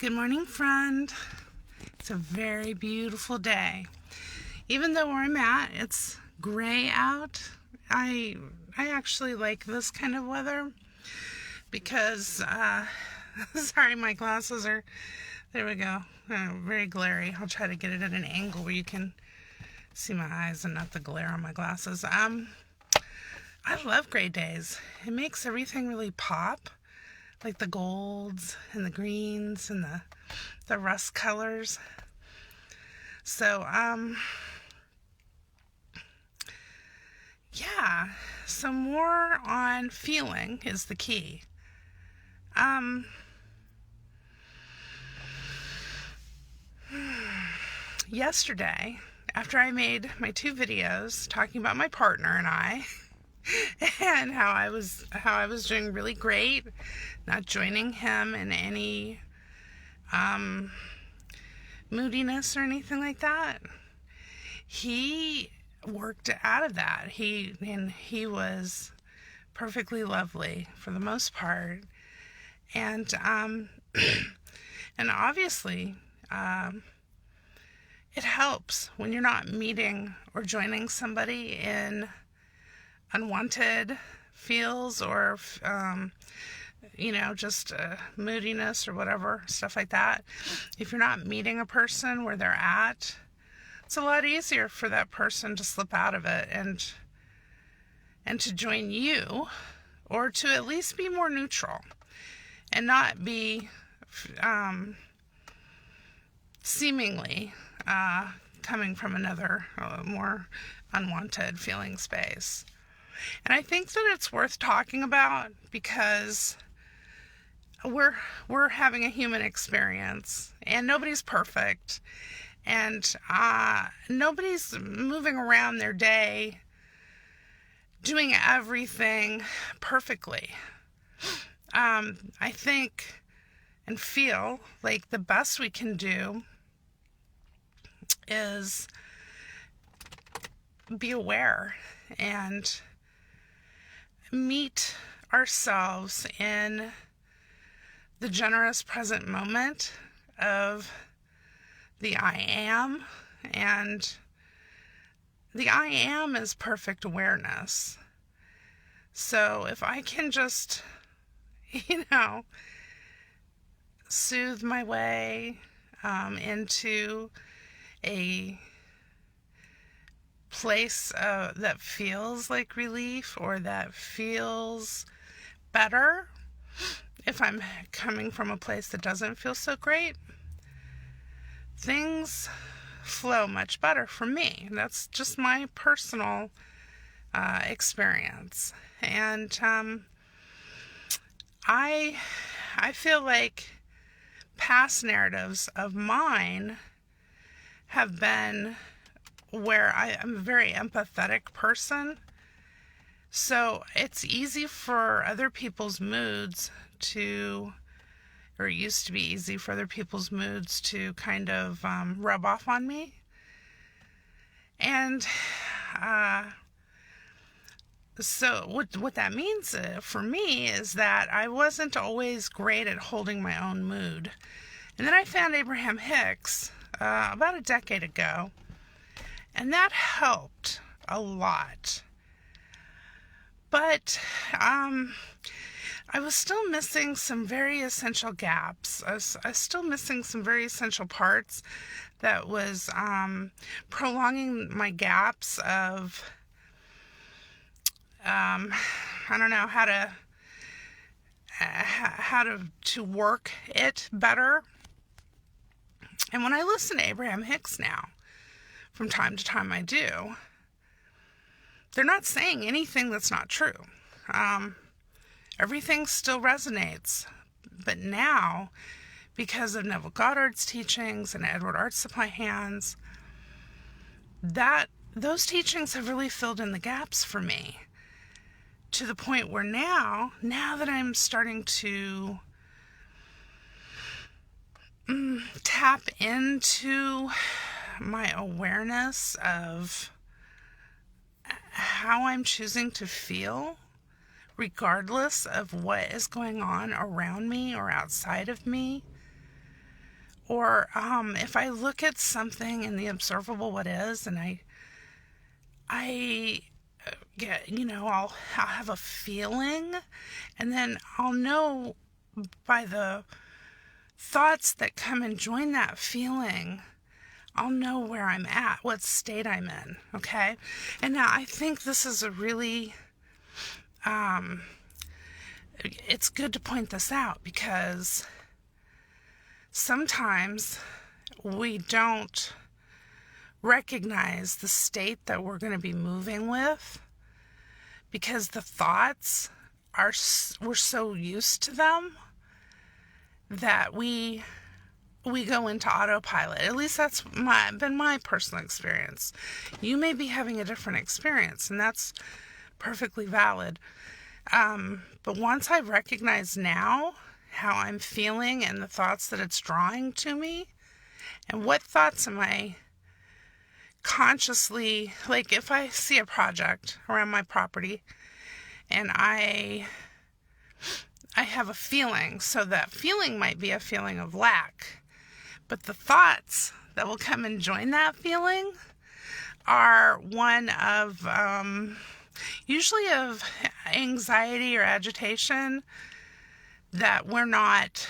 Good morning, friend. It's a very beautiful day. Even though where I'm at, it's gray out. I actually like this kind of weather because, sorry, my glasses are, there we go, very glary. I'll try to get it at an angle where you can see my eyes and not the glare on my glasses. I love gray days. It makes everything really pop. Like the golds and the greens and the rust colors. So, yeah. So more on feeling is the key. Yesterday, after I made my 2 videos talking about my partner and I, and how I was doing really great, not joining him in any moodiness or anything like that. He worked out of that. He was perfectly lovely for the most part, and and obviously it helps when you're not meeting or joining somebody in unwanted feels or just moodiness or whatever, stuff like that. If you're not meeting a person where they're at, it's a lot easier for that person to slip out of it and to join you, or to at least be more neutral and not be seemingly coming from another more unwanted feeling space. And I think that it's worth talking about because we're having a human experience, and nobody's perfect, and nobody's moving around their day doing everything perfectly. I think and feel like the best we can do is be aware and meet ourselves in the generous present moment of the I am, and the I am is perfect awareness. So if I can just, soothe my way into a place that feels like relief or that feels better, if I'm coming from a place that doesn't feel so great, things flow much better for me. That's just my personal experience. And I feel like past narratives of mine have been where I'm a very empathetic person. So it's easy for other people's moods or it used to be easy for other people's moods to kind of rub off on me. And so what that means for me is that I wasn't always great at holding my own mood. And then I found Abraham Hicks about a decade ago, and that helped a lot. But I was still missing some very essential gaps. I was still missing some very essential parts that was prolonging my gaps of, I don't know, how to work it better. And when I listen to Abraham Hicks now, from time to time I do, they're not saying anything that's not true. Everything still resonates. But now, because of Neville Goddard's teachings and Edward Art Supply Hands, those teachings have really filled in the gaps for me. To the point where now that I'm starting to tap into my awareness of how I'm choosing to feel, regardless of what is going on around me or outside of me, Or if I look at something in the observable what is, and I get, I'll have a feeling, and then I'll know by the thoughts that come and join that feeling, I'll know where I'm at, what state I'm in, okay? And now I think this is a really, it's good to point this out, because sometimes we don't recognize the state that we're going to be moving with, because the thoughts we're so used to them that we go into autopilot. At least that's been my personal experience. You may be having a different experience, and that's perfectly valid. But once I recognize now how I'm feeling and the thoughts that it's drawing to me, and what thoughts am I consciously, like if I see a project around my property and I have a feeling, so that feeling might be a feeling of lack, but the thoughts that will come and join that feeling are one of usually of anxiety or agitation, that we're not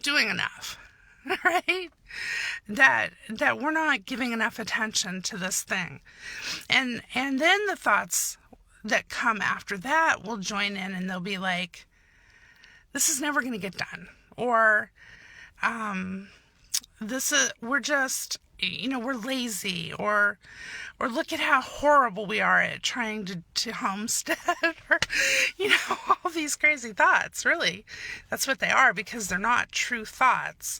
doing enough, right? That we're not giving enough attention to this thing. And then the thoughts that come after that will join in, and they'll be like, this is never going to get done. Or we're just, we're lazy, or look at how horrible we are at trying to homestead, or, all these crazy thoughts. Really, that's what they are, because they're not true thoughts.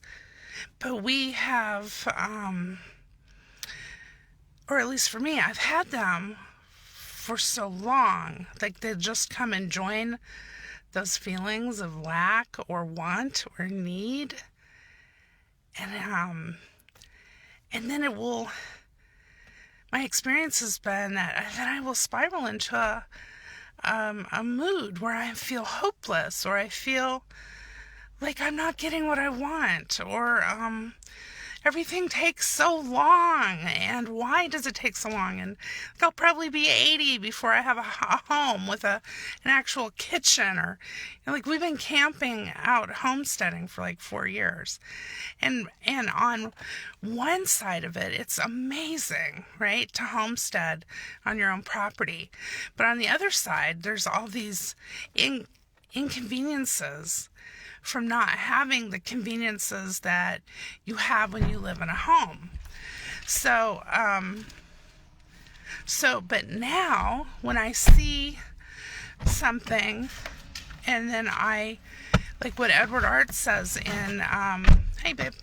But we have, or at least for me, I've had them for so long, like they just come and join those feelings of lack or want or need. And then my experience has been that then I will spiral into a mood where I feel hopeless, or I feel like I'm not getting what I want, or everything takes so long, and why does it take so long? And I'll probably be 80 before I have a home with an actual kitchen, or like we've been camping out homesteading for like 4 years, and on one side of it, it's amazing, right, to homestead on your own property, but on the other side, there's all these inconveniences from not having the conveniences that you have when you live in a home. But now when I see something, and then like what Edward Art says in, hey babe,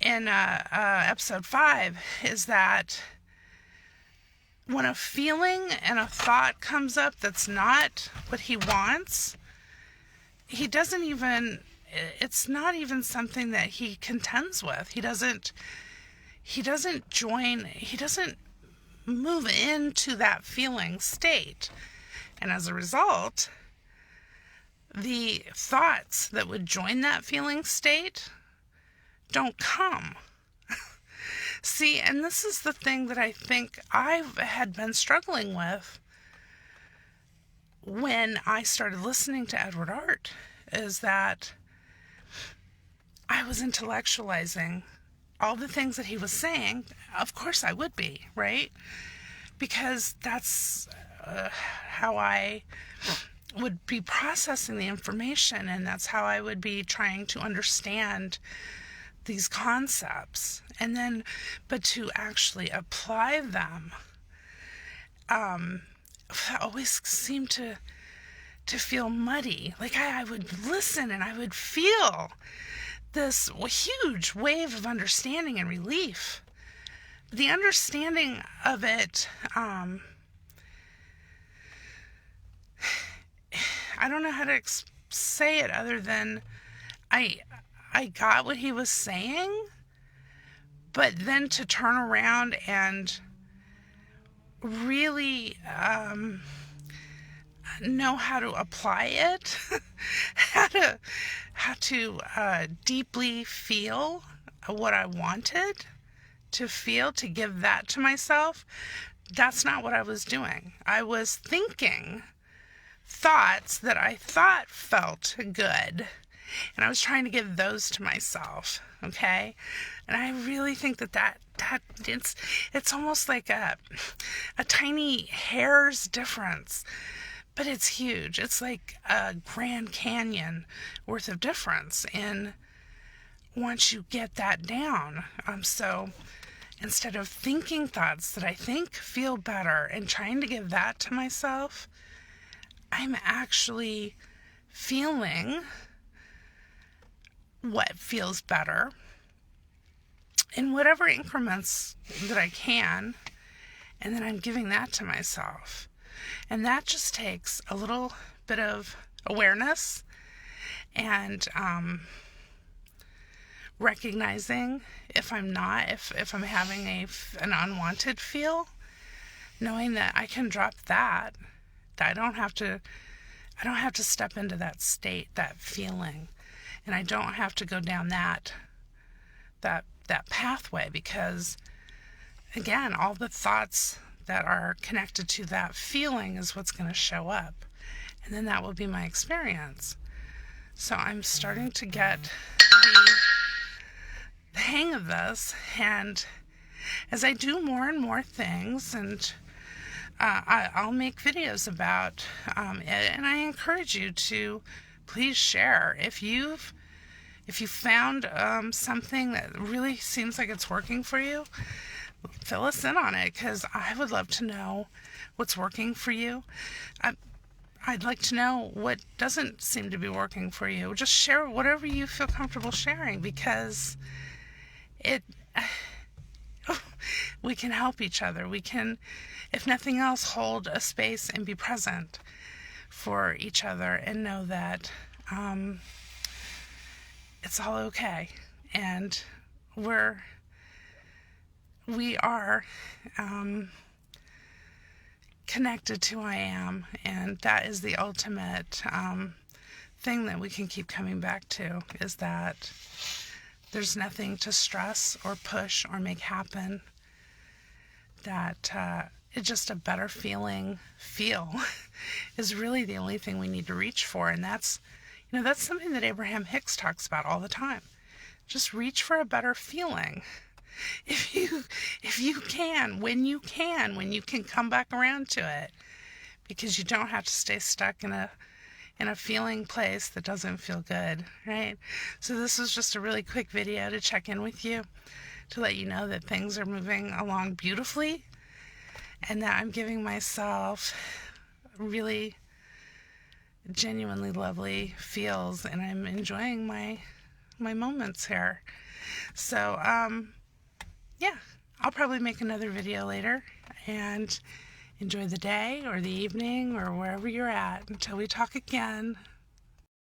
in episode 5, is that when a feeling and a thought comes up that's not what he wants, it's not even something that he contends with. He doesn't move into that feeling state. And as a result, the thoughts that would join that feeling state don't come. See, and this is the thing that I think I had been struggling with when I started listening to Edward Art, is that I was intellectualizing all the things that he was saying. Of course I would be, right? Because that's how I would be processing the information, and that's how I would be trying to understand these concepts. And then, but to actually apply them, I always seemed to feel muddy. Like I would listen and I would feel this huge wave of understanding and relief. The understanding of it, I don't know how to say it other than I got what he was saying, but then to turn around and really know how to apply it, how to deeply feel what I wanted to feel, to give that to myself. That's not what I was doing. I was thinking thoughts that I thought felt good, and I was trying to give those to myself. Okay, and I really think that it's almost like a tiny hair's difference, but it's huge. It's like a Grand Canyon worth of difference in once you get that down. So instead of thinking thoughts that I think feel better and trying to give that to myself, I'm actually feeling what feels better in whatever increments that I can, and then I'm giving that to myself. And that just takes a little bit of awareness and recognizing if I'm having an unwanted feel, knowing that I can drop that I don't have to step into that state, that feeling, and I don't have to go down that pathway, because again, all the thoughts that are connected to that feeling is what's going to show up, and then that will be my experience. So I'm starting to get the hang of this, and as I do more and more things, and I'll make videos about it, and I encourage you to please share if you found something that really seems like it's working for you. Fill us in on it, because I would love to know what's working for you. I'd like to know what doesn't seem to be working for you. Just share whatever you feel comfortable sharing, because we can help each other. We can, if nothing else, hold a space and be present for each other, and know that it's all okay, and we are connected to I am, and that is the ultimate thing that we can keep coming back to, is that there's nothing to stress or push or make happen, that it's just a better feel is really the only thing we need to reach for. And that's something that Abraham Hicks talks about all the time. Just reach for a better feeling. If you can, when you can come back around to it, because you don't have to stay stuck in a feeling place that doesn't feel good, right? So this was just a really quick video to check in with you, to let you know that things are moving along beautifully, and that I'm giving myself really genuinely lovely feels, and I'm enjoying my moments here. So yeah, I'll probably make another video later, and enjoy the day or the evening or wherever you're at until we talk again.